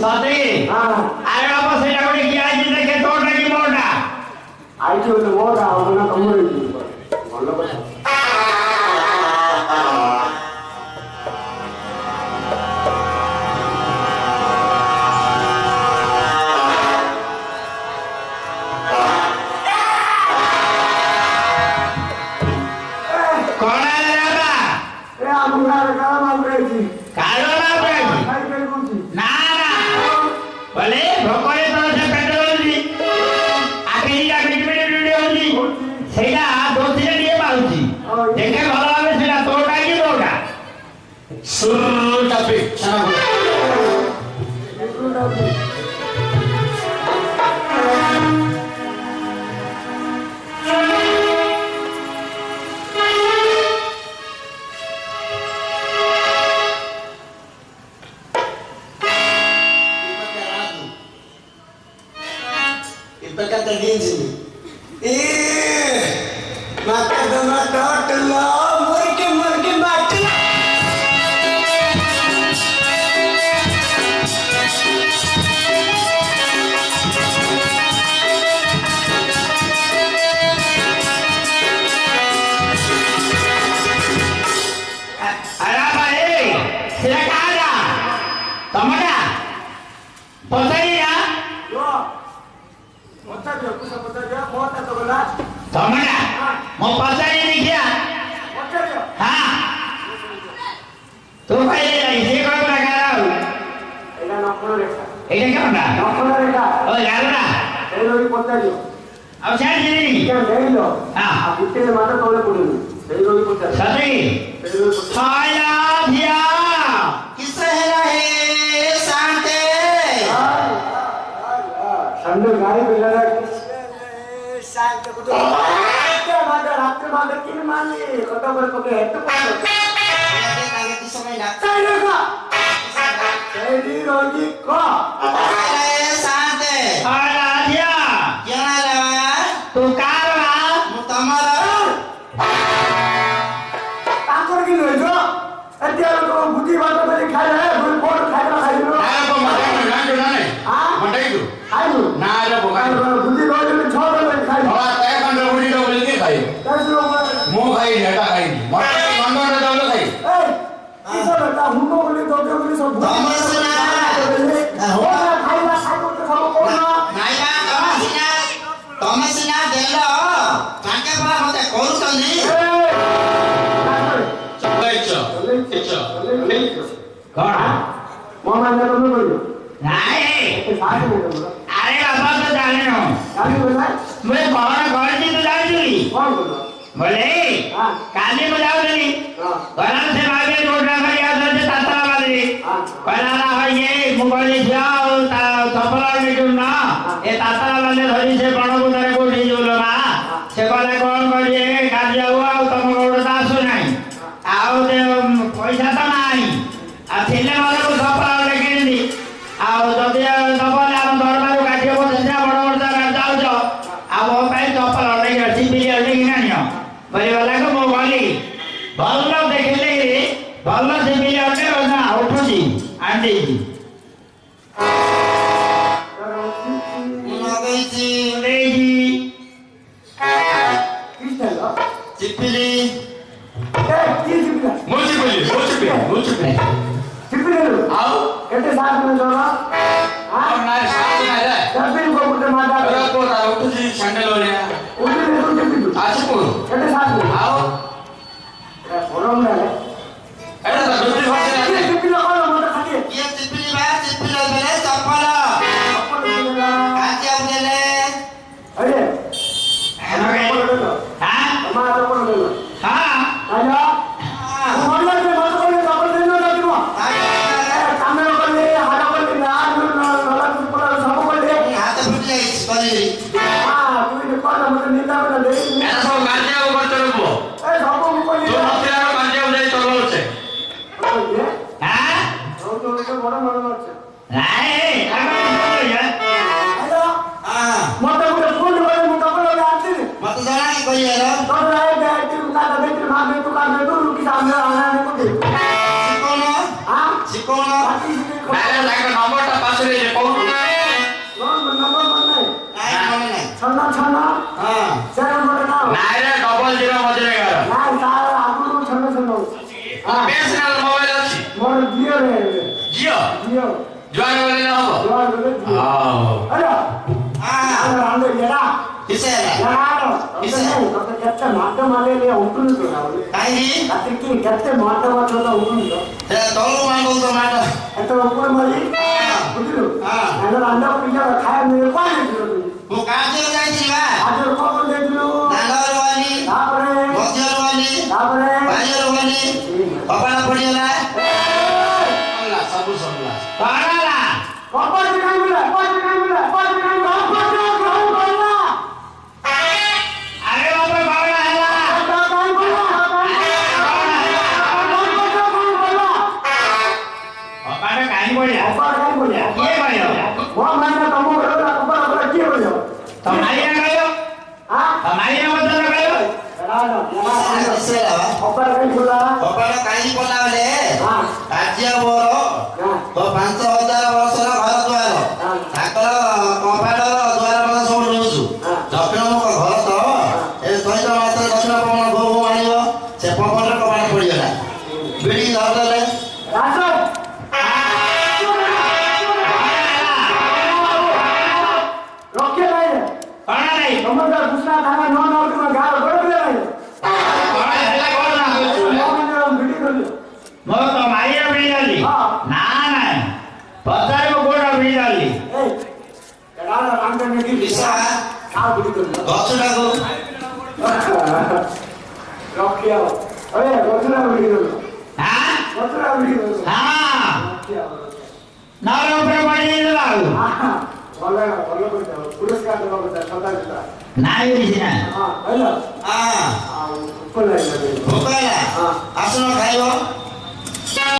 सते हां अरे बाबा सेटा कोटे किया आइ देखे तोटा की मोटा आई जो मोटा होना कमरे बोलो बस नंबर टा पास रे जुआर बोले ना हो जुआर बोले अरे रांडो येडा किसे यार तो कैसे माटे माले ले उठुनु तो काई अतिकी कैसे माटे माटे उठुनु ते तोलो मांगो तो माटो एतो ऊपर माली बुझलो अरे रांडो पिया खाए मेरे पास तू काजे जाईছিলা आज कौन देखलो नागरवाली तापरे मध्यरवाली तापरे बाजरवाली कपाळ पडिला अल्लाह सबु सबला पाडाला कपाळ काय बोला अरे बाबा बावळा हला कपाळ काय बोल्या के भयो वो माने तमो कपाळ के बोलो તમારી ના ગયો हां તમારી ના બદલ ગયો कपाळ काय बोला कपाळ काई बोलावले हां राज्य बोरो तो 5000 वर्षर घर द्वार ताकर कपाळ द्वार मन सब रहउछु दक्षिण मुख घर तो ए सहित मात्र दक्षिण पवन गो आनियो से पवन रे कपाळ पड़ी गला बिडी धरले राजो रोके नहीं કોણ નહીં समझ दूसरा थाना नो नो में गाल बड़ दे नहीं કોણ હલા કોણ ના नो वीडियो कर लो મો તો મારી ના બીડી આલી ના ના પતાર કો કોણ બીડી આલી ए कडाला रांडो ने की किसा का वीडियो कर लो दक्षिण गो रोके आओ अरे दूसरा वीडियो कर लो હા दूसरा वीडियो कर लो હા रोके आओ નારો ઉપર પડી લાવ बोला पुरस्कार देवा बता पता देता ના એવી છે ના हां हेलो हां ऊपर ले ले भोकाला हां आसनो खाइबो